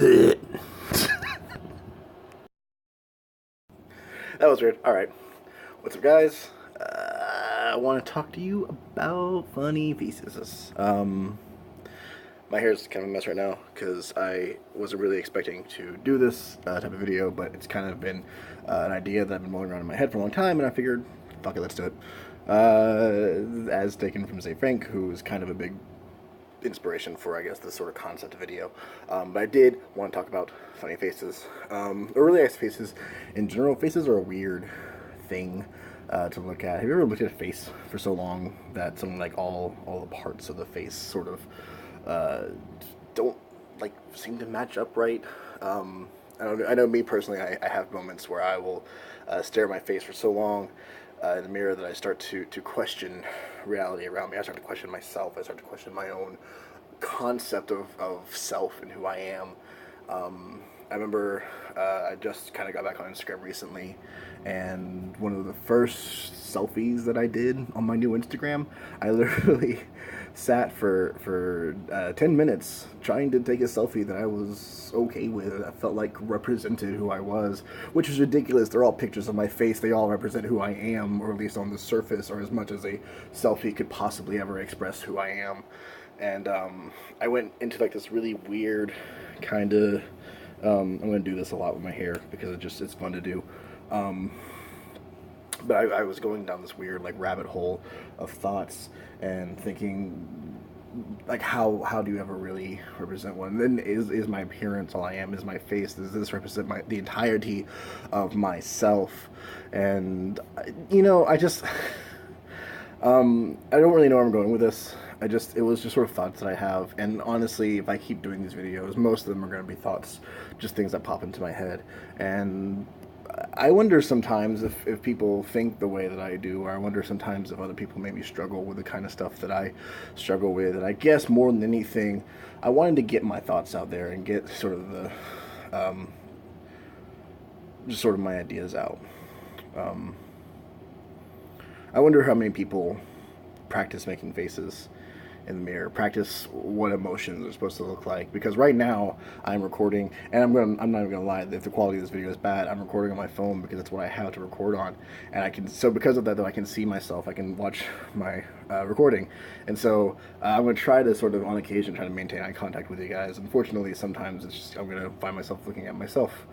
That was weird. Alright. What's up, guys? I want to talk to you about funny faces. My hair's kind of a mess right now because I wasn't really expecting to do this type of video, but it's kind of been an idea that I've been rolling around in my head for a long time, and I figured, fuck it, let's do it. As taken from Zay Frank, who's kind of a big inspiration for, I guess, this sort of concept video. But I did want to talk about funny faces. Or really, I guess faces in general. Faces are a weird thing to look at. Have you ever looked at a face for so long that something like all the parts of the face sort of don't like seem to match up right? I know me personally, I have moments where I will stare at my face for so long in the mirror that I start to question reality around me. I start to question myself. I start to question my own concept of self and who I am. I remember I just kind of got back on Instagram recently, and one of the first selfies that I did on my new Instagram, I literally sat for 10 minutes trying to take a selfie that I was okay with. I felt like represented who I was, which is ridiculous. They're all pictures of my face. They all represent who I am, or at least on the surface, or as much as a selfie could possibly ever express who I am. And I went into like this really weird kind of I'm going to do this a lot with my hair because it's fun to do. But I was going down this weird like rabbit hole of thoughts and thinking like how do you ever really represent one? And then is my appearance all I am? Is my face? Does this represent the entirety of myself? And I just I don't really know where I'm going with this. It was just sort of thoughts that I have, and honestly, if I keep doing these videos, most of them are going to be thoughts, just things that pop into my head, and I wonder sometimes if people think the way that I do, or I wonder sometimes if other people maybe struggle with the kind of stuff that I struggle with, and I guess more than anything, I wanted to get my thoughts out there and get sort of the, just sort of my ideas out. I wonder how many people practice making faces in the mirror, practice what emotions are supposed to look like. Because right now I'm recording, and I'm not even gonna lie, if the quality of this video is bad, I'm recording on my phone because that's what I have to record on, and so because of that, though, I can see myself, I can watch my recording, and so I'm gonna try to sort of on occasion try to maintain eye contact with you guys. Unfortunately, sometimes I'm gonna find myself looking at myself,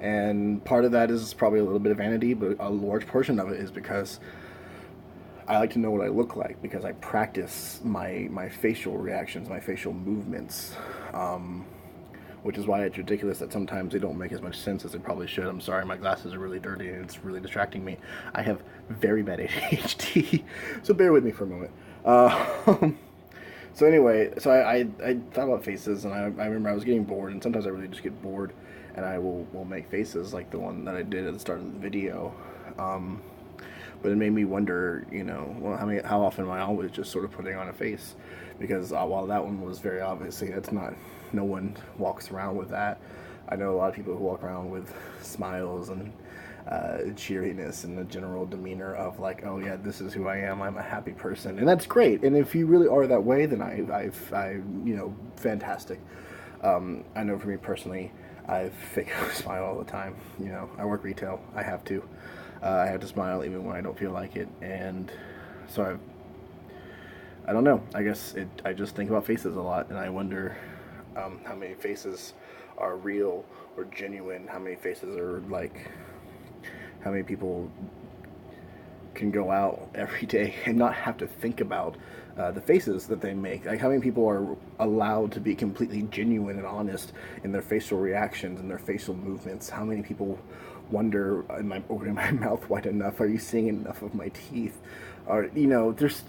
and part of that is probably a little bit of vanity, but a large portion of it is because I like to know what I look like, because I practice my facial reactions, my facial movements, which is why it's ridiculous that sometimes they don't make as much sense as they probably should. I'm sorry, my glasses are really dirty and it's really distracting me. I have very bad ADHD, so bear with me for a moment. So anyway, so I thought about faces, and I remember I was getting bored, and sometimes I really just get bored, and I will make faces like the one that I did at the start of the video. But it made me wonder, well, how often am I always just sort of putting on a face? Because while that one was very obviously, no one walks around with that. I know a lot of people who walk around with smiles and cheeriness and the general demeanor of like, oh yeah, this is who I am. I'm a happy person, and that's great. And if you really are that way, then I fantastic. I know for me personally, I fake a smile all the time. I work retail. I have to. I have to smile even when I don't feel like it, and so I don't know. I guess I just think about faces a lot, and I wonder how many faces are real or genuine. How many faces are like, how many people can go out every day and not have to think about the faces that they make. Like, how many people are allowed to be completely genuine and honest in their facial reactions and their facial movements? How many people wonder, am I opening my mouth wide enough? Are you seeing enough of my teeth? Or, there's,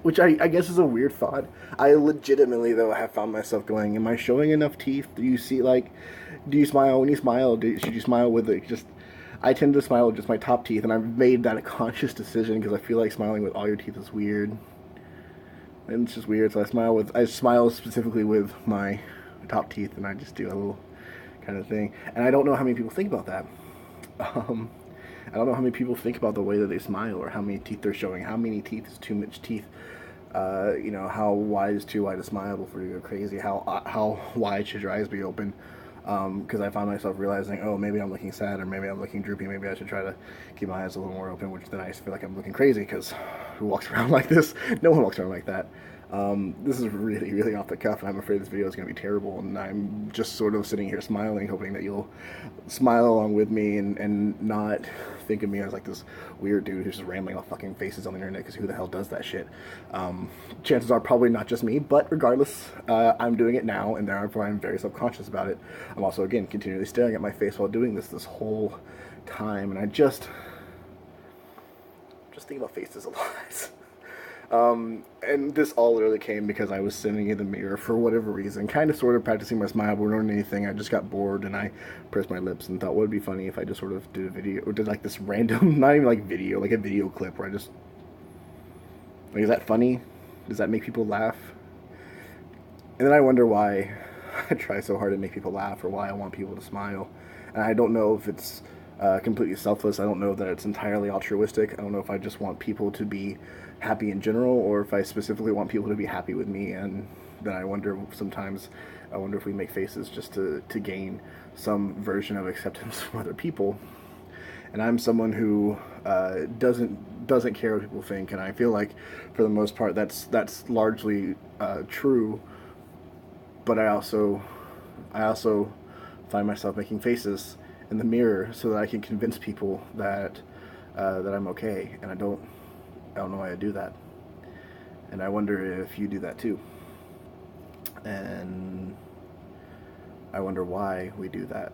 which I guess is a weird thought. I legitimately, though, have found myself going, am I showing enough teeth? Do you see, like, do you smile? When you smile, should you smile with, like, just, I tend to smile with just my top teeth, and I've made that a conscious decision because I feel like smiling with all your teeth is weird. And it's just weird, so I smile specifically with my top teeth, and I just do a little kind of thing. And I don't know how many people think about that. I don't know how many people think about the way that they smile, or how many teeth they're showing. How many teeth is too much teeth? How wide is too wide a smile before you go crazy? How wide should your eyes be open? because I found myself realizing, oh, maybe I'm looking sad, or maybe I'm looking droopy, maybe I should try to keep my eyes a little more open, which then I feel like I'm looking crazy, because who walks around like this? No one walks around like that. This is really, really off the cuff, and I'm afraid this video is going to be terrible, and I'm just sort of sitting here smiling, hoping that you'll smile along with me and not think of me as like this weird dude who's just rambling off fucking faces on the internet, because who the hell does that shit? Chances are probably not just me, but regardless, I'm doing it now, and therefore I'm very subconscious about it. I'm also, again, continually staring at my face while doing this whole time, and I just think about faces a lot. And this all literally came because I was sitting in the mirror for whatever reason, kind of sort of practicing my smile, but more than anything, I just got bored and I pressed my lips and thought, what would be funny if I just sort of did a video, or did like this random, not even like video, like a video clip where I just, like, is that funny? Does that make people laugh? And then I wonder why I try so hard to make people laugh, or why I want people to smile. And I don't know if it's completely selfless. I don't know that it's entirely altruistic. I don't know if I just want people to be happy in general, or if I specifically want people to be happy with me. And then I wonder sometimes, I wonder if we make faces just to gain some version of acceptance from other people. And I'm someone who doesn't care what people think, and I feel like for the most part that's largely true. But I also find myself making faces in the mirror so that I can convince people that that I'm okay, and I don't know why I do that. And I wonder if you do that too. And I wonder why we do that.